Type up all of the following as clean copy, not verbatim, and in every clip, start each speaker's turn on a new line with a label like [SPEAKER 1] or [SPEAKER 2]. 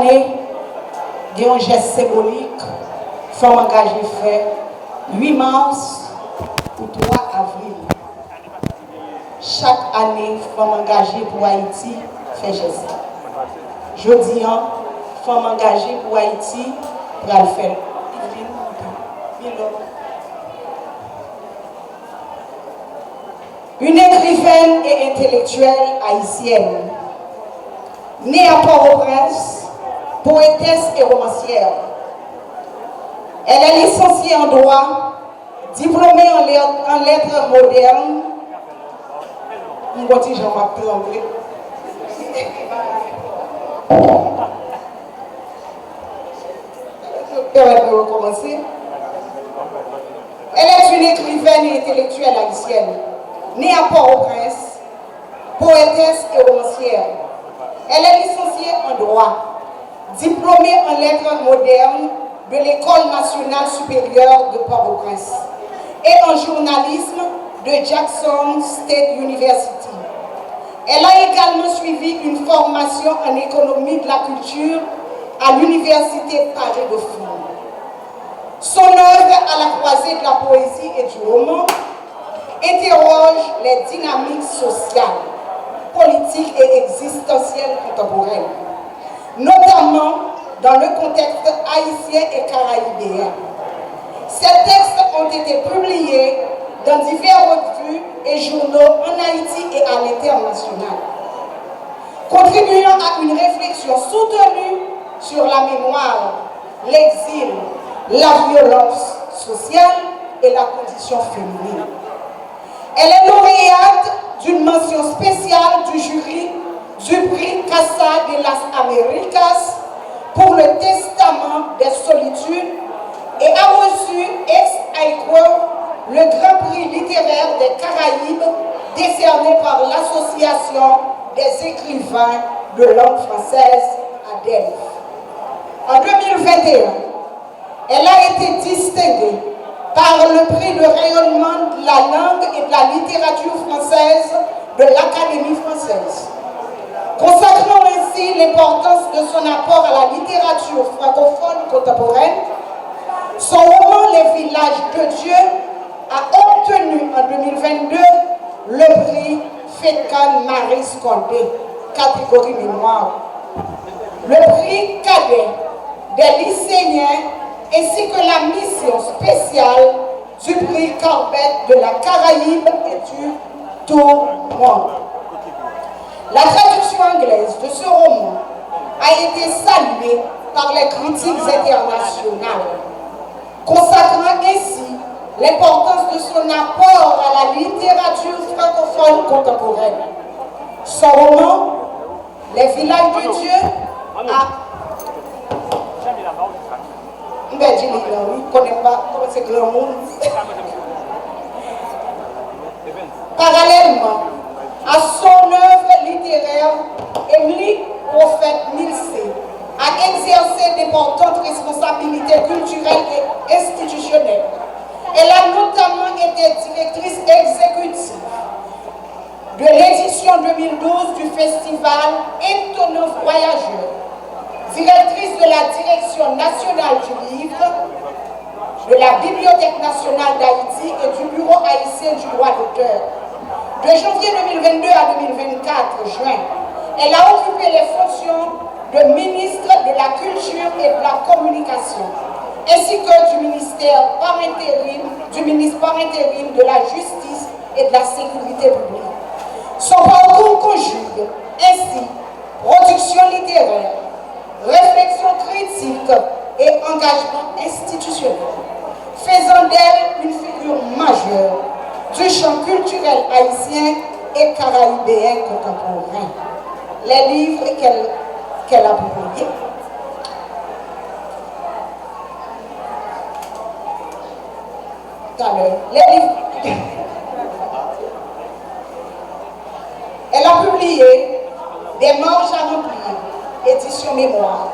[SPEAKER 1] année, il y a un geste symbolique, femme engagée fait 8 mars ou 3 avril. Chaque année, femme engagée pour Haïti fait geste. Jeudi, femme engagée pour Haïti pour le faire. Une écrivaine et intellectuelle haïtienne, née à Port-au-Prince, poétesse et romancière. Elle est licenciée en droit, diplômée en lettres modernes. Mon petit Jean-Marc Tremblay. Permettez-moi de recommencer. Elle est une écrivaine et intellectuelle haïtienne, née à Port-au-Prince, poétesse et romancière. Elle est licenciée en droit, diplômée en lettres modernes de l'École nationale supérieure de Port-au-Prince et en journalisme de Jackson State University. Elle a également suivi une formation en économie de la culture à l'Université Paris Dauphine. Son œuvre à la croisée de la poésie et du roman interroge les dynamiques sociales, politiques et existentielles contemporaines, notamment dans le contexte haïtien et caraïbéen. Ces textes ont été publiés dans diverses revues et journaux en Haïti et à l'international, contribuant à une réflexion soutenue sur la mémoire, l'exil, la violence sociale et la condition féminine. Elle est lauréate d'une mention spéciale du jury du prix Casa de las Américas pour le Testament des Solitudes et a reçu ex aequo le Grand Prix littéraire des Caraïbes décerné par l'Association des écrivains de langue française à Delphes. En 2021, elle a été distinguée par le prix de rayonnement de la langue et de la littérature française de l'Académie française. Consacrant ainsi l'importance de son apport à la littérature francophone contemporaine, son roman Les Villages de Dieu a obtenu en 2022 le prix Fécane Marie Condé, catégorie mémoire. Le prix cadet des lycéens ainsi que la mission spéciale du prix Corbett de la Caraïbe et du Tour Monde. La traduction anglaise de ce roman a été saluée par les critiques internationales, consacrant ainsi l'importance de son apport à la littérature francophone contemporaine. Son roman, Les Villages de Dieu, a parallèlement à son œuvre littéraire, Émilie Prophète-Milsé a exercé d'importantes responsabilités culturelles et institutionnelles. Elle a notamment été directrice exécutive de l'édition 2012 du festival Étonnant Voyageur, directrice de la Direction nationale du livre, de la Bibliothèque nationale d'Haïti et du Bureau haïtien du droit d'auteur. De janvier 2022 à 2024, juin, elle a occupé les fonctions de ministre de la Culture et de la Communication, ainsi que du ministre par intérim de la Justice et de la Sécurité publique. Son parcours conjugue ainsi production littéraire, réflexion critique et engagement institutionnel, faisant d'elle une figure majeure du champ culturel haïtien et caraïbéen contemporain. Les livres qu'elle a publiés. Les livres. Elle a publié Des marges à remplir, édition Mémoire.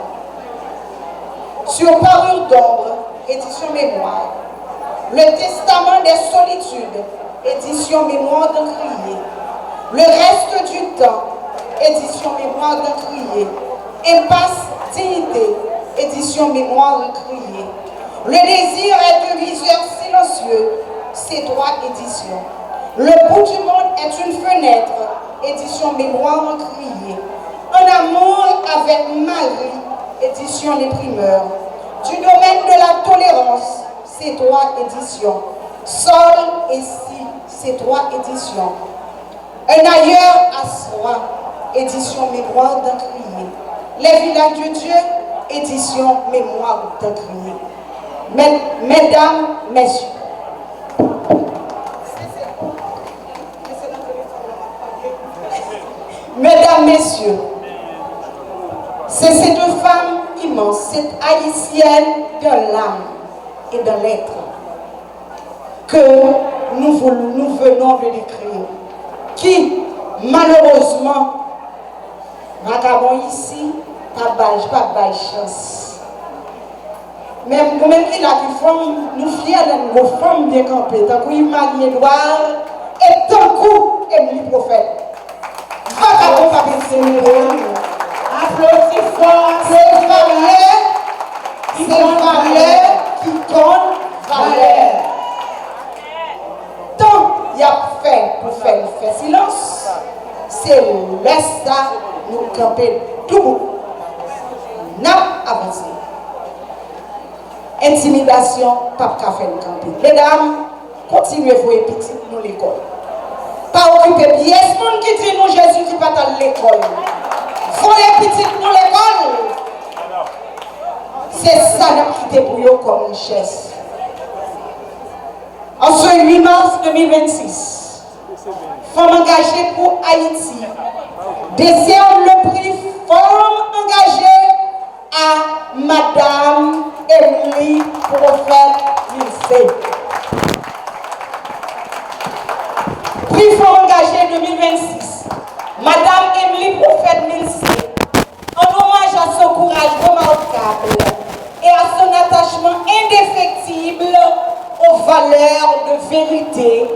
[SPEAKER 1] Sur Parure d'ombre, édition Mémoire. Le Testament des Solitudes, édition Mémoire d'Encrier. Le reste du temps, édition Mémoire d'Encrier. Impasse dignité, édition Mémoire recriée. Le désir est un viseur silencieux, c'est toi, édition. Le bout du monde est une fenêtre, édition Mémoire recriée. Un amour avec Marie, édition Les Primeurs. Du domaine de la tolérance, c'est toi, édition. Sol et si, c'est toi, édition. Un ailleurs à soi, édition Mémoire d'un crier. Les villages de Dieu, édition Mémoire d'un crier. Mesdames, messieurs. Mesdames, messieurs, c'est cette femme immense, cette haïtienne de l'âme et de l'être que nous venons de décrire, qui malheureusement, vagabond ici, pas de chance. Même qui là qui font, nous fiers de nos femmes décampées, tant que Marie-Edouard et tant que Émilie Prophète. Vagabond pas penser. Applaudissez fort, c'est valeur qui compte valeur. Tant il y a fait pour faire silence, c'est laisse ça nous camper tout. N'a avancé. Intimidation, pas qu'à faire camper. Mesdames, continuez vos petites nous l'école. Pas occuper bien ce monde qui dit nous Jésus qui va à l'école. Faut les petites nous l'école. C'est ça qui te brouillot comme richesse. En ce 8 mars 2026, Femmes engagées pour Haïti décerne le prix Femmes engagées à Madame Émilie Prophète Milsé. Prix Femmes engagées 2026, Madame Émilie Prophète Milsé, en hommage à son courage remarquable et à son attachement indéfectible aux valeurs de vérité,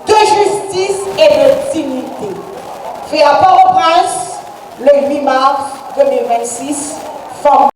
[SPEAKER 1] de justice et de dignité. Fait à Port-au-Prince, le 8 mars 2026, Femmes